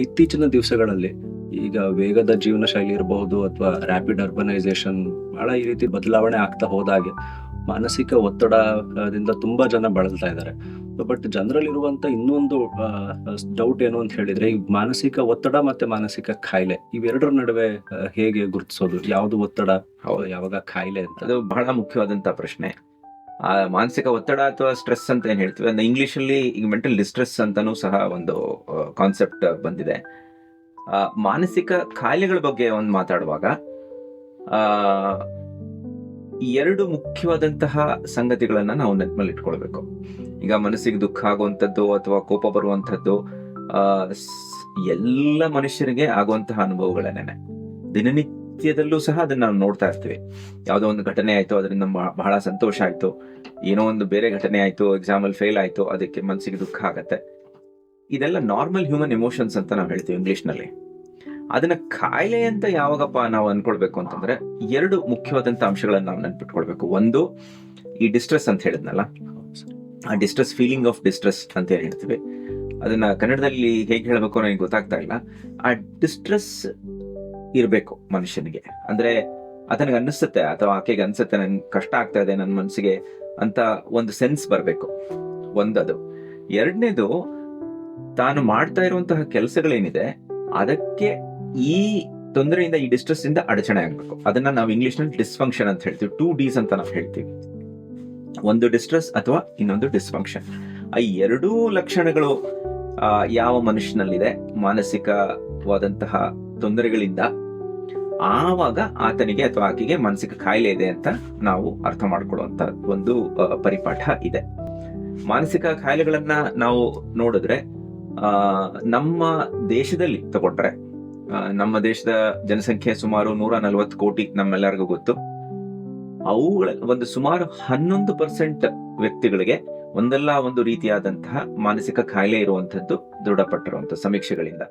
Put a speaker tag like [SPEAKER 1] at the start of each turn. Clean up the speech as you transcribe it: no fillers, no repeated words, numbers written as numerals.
[SPEAKER 1] ಇತ್ತೀಚಿನ ದಿವಸಗಳಲ್ಲಿ ಈಗ ವೇಗದ ಜೀವನ ಶೈಲಿ ಇರಬಹುದು ಅಥವಾ ರ್ಯಾಪಿಡ್ ಅರ್ಬನೈಸೇಷನ್ ಬಹಳ ಈ ರೀತಿ ಬದಲಾವಣೆ ಆಗ್ತಾ ಹೋದಾಗೆ ಮಾನಸಿಕ ಒತ್ತಡದಿಂದ ತುಂಬಾ ಜನ ಬಳಲ್ತಾ ಇದ್ದಾರೆ. ಬಟ್ ಜನರಲ್ಲಿರುವಂತ ಇನ್ನೊಂದು ಡೌಟ್ ಏನು ಅಂತ ಹೇಳಿದ್ರೆ, ಈ ಮಾನಸಿಕ ಒತ್ತಡ ಮತ್ತೆ ಮಾನಸಿಕ ಕಾಯಿಲೆ ಇವೆರಡರ ನಡುವೆ ಹೇಗೆ ಗುರುತಿಸೋದು? ಯಾವುದು ಒತ್ತಡ, ಯಾವಾಗ ಕಾಯಿಲೆ ಅಂತ?
[SPEAKER 2] ಅದು ಬಹಳ ಮುಖ್ಯವಾದಂತ ಪ್ರಶ್ನೆ. ಮಾನಸಿಕ ಒತ್ತಡ ಅಥವಾ ಸ್ಟ್ರೆಸ್ ಅಂತ ಏನ್ ಹೇಳ್ತೀವಿ, ಅದನ್ನ ಇಂಗ್ಲಿಷ್ ಅಲ್ಲಿ ಈಗ ಮೆಂಟಲ್ ಡಿಸ್ಟ್ರೆಸ್ ಅಂತಾನೂ ಸಹ ಒಂದು ಕಾನ್ಸೆಪ್ಟ್ ಬಂದಿದೆ. ಮಾನಸಿಕ ಕಾಯಿಲೆಗಳ ಬಗ್ಗೆ ಒಂದು ಮಾತಾಡುವಾಗ ಆ ಎರಡು ಮುಖ್ಯವಾದಂತಹ ಸಂಗತಿಗಳನ್ನ ನಾವು ನೆನಪಲ್ಲಿ ಇಟ್ಕೊಳ್ಬೇಕು. ಈಗ ಮನಸ್ಸಿಗೆ ದುಃಖ ಆಗುವಂಥದ್ದು ಅಥವಾ ಕೋಪ ಬರುವಂತಹದ್ದು ಎಲ್ಲ ಮನುಷ್ಯರಿಗೆ ಆಗುವಂತಹ ಅನುಭವಗಳೇನೆ. ದಿನನಿತ್ಯದಲ್ಲೂ ಸಹ ಅದನ್ನ ನಾವು ನೋಡ್ತಾ ಇರ್ತೀವಿ. ಯಾವುದೋ ಒಂದು ಘಟನೆ ಆಯ್ತು, ಅದರಿಂದ ಬಹಳ ಸಂತೋಷ ಆಯ್ತು, ಏನೋ ಒಂದು ಬೇರೆ ಘಟನೆ ಆಯ್ತು, ಎಕ್ಸಾಮ್ ಅಲ್ಲಿ ಫೇಲ್ ಆಯ್ತು, ಅದಕ್ಕೆ ಮನಸ್ಸಿಗೆ ದುಃಖ ಆಗತ್ತೆ. ಇದೆಲ್ಲ ನಾರ್ಮಲ್ ಹ್ಯೂಮನ್ ಎಮೋಷನ್ಸ್ ಅಂತ ನಾವು ಹೇಳ್ತೀವಿ ಇಂಗ್ಲಿಷ್ ನಲ್ಲಿ. ಅದನ್ನ ಕಾಯಿಲೆ ಅಂತ ಯಾವಾಗಪ್ಪ ನಾವು ಅನ್ಕೊಳ್ಬೇಕು ಅಂತಂದ್ರೆ, ಎರಡು ಮುಖ್ಯವಾದಂತ ಅಂಶಗಳನ್ನ ನಾವು ನೆನ್ಪಿಟ್ಕೊಳ್ಬೇಕು. ಒಂದು, ಈ ಡಿಸ್ಟ್ರೆಸ್ ಅಂತ ಹೇಳಿದ್ನಲ್ಲ, ಆ ಡಿಸ್ಟ್ರೆಸ್, ಫೀಲಿಂಗ್ ಆಫ್ ಡಿಸ್ಟ್ರೆಸ್ ಅಂತ ಏನ್ ಹೇಳ್ತೀವಿ, ಅದನ್ನ ಕನ್ನಡದಲ್ಲಿ ಹೇಗೆ ಹೇಳಬೇಕು ನನಗೆ ಗೊತ್ತಾಗ್ತಾ ಇಲ್ಲ. ಆ ಡಿಸ್ಟ್ರೆಸ್ ಇರ್ಬೇಕು ಮನುಷ್ಯನಿಗೆ. ಅಂದ್ರೆ ಅದನಿಗೆ ಅನಿಸುತ್ತೆ ಅಥವಾ ಆಕೆಗೆ ಅನ್ಸುತ್ತೆ, ನನ್ಗೆ ಕಷ್ಟ ಆಗ್ತಾ ಇದೆ ನನ್ನ ಮನಸ್ಸಿಗೆ ಅಂತ ಒಂದು ಸೆನ್ಸ್ ಬರ್ಬೇಕು. ಒಂದದು. ಎರಡನೇದು, ತಾನು ಮಾಡ್ತಾ ಇರುವಂತಹ ಕೆಲಸಗಳೇನಿದೆ ಅದಕ್ಕೆ ಈ ತೊಂದರೆಯಿಂದ, ಈ ಡಿಸ್ಟ್ರೆಸ್ ಇಂದ ಅಡಚಣೆ ಆಗ್ಬೇಕು. ಅದನ್ನ ನಾವು ಇಂಗ್ಲಿಷ್ ನಲ್ಲಿ ಡಿಸ್ಫಂಕ್ಷನ್ ಅಂತ ಹೇಳ್ತೀವಿ. 2 Ds ಅಂತ ನಾವು ಹೇಳ್ತೀವಿ. ಒಂದು ಡಿಸ್ಟ್ರೆಸ್ ಅಥವಾ ಇನ್ನೊಂದು ಡಿಸ್ಫಂಕ್ಷನ್. ಆ ಎರಡೂ ಲಕ್ಷಣಗಳು ಯಾವ ಮನುಷ್ಯನಲ್ಲಿದೆ ಮಾನಸಿಕವಾದಂತಹ ತೊಂದರೆಗಳಿಂದ, ಆವಾಗ ಆತನಿಗೆ ಅಥವಾ ಆಕೆಗೆ ಮಾನಸಿಕ ಕಾಯಿಲೆ ಇದೆ ಅಂತ ನಾವು ಅರ್ಥ ಮಾಡ್ಕೊಳ್ಳುವಂತ ಒಂದು ಪರಿಪಾಠ ಇದೆ. ಮಾನಸಿಕ ಕಾಯಿಲೆಗಳನ್ನ ನಾವು ನೋಡಿದ್ರೆ, ನಮ್ಮ ದೇಶದಲ್ಲಿ ತಗೊಂಡ್ರೆ, ನಮ್ಮ ದೇಶದ ಜನಸಂಖ್ಯೆ ಸುಮಾರು 140 ಕೋಟಿ, ನಮ್ಮೆಲ್ಲರಿಗೂ ಗೊತ್ತು. ಅವುಗಳ ಒಂದು ಸುಮಾರು 11% ವ್ಯಕ್ತಿಗಳಿಗೆ ಒಂದಲ್ಲ ಒಂದು ರೀತಿಯಾದಂತಹ ಮಾನಸಿಕ ಕಾಯಿಲೆ ಇರುವಂತದ್ದು ದೃಢಪಟ್ಟಿರುವಂತಹ ಸಮೀಕ್ಷೆಗಳಿಂದ.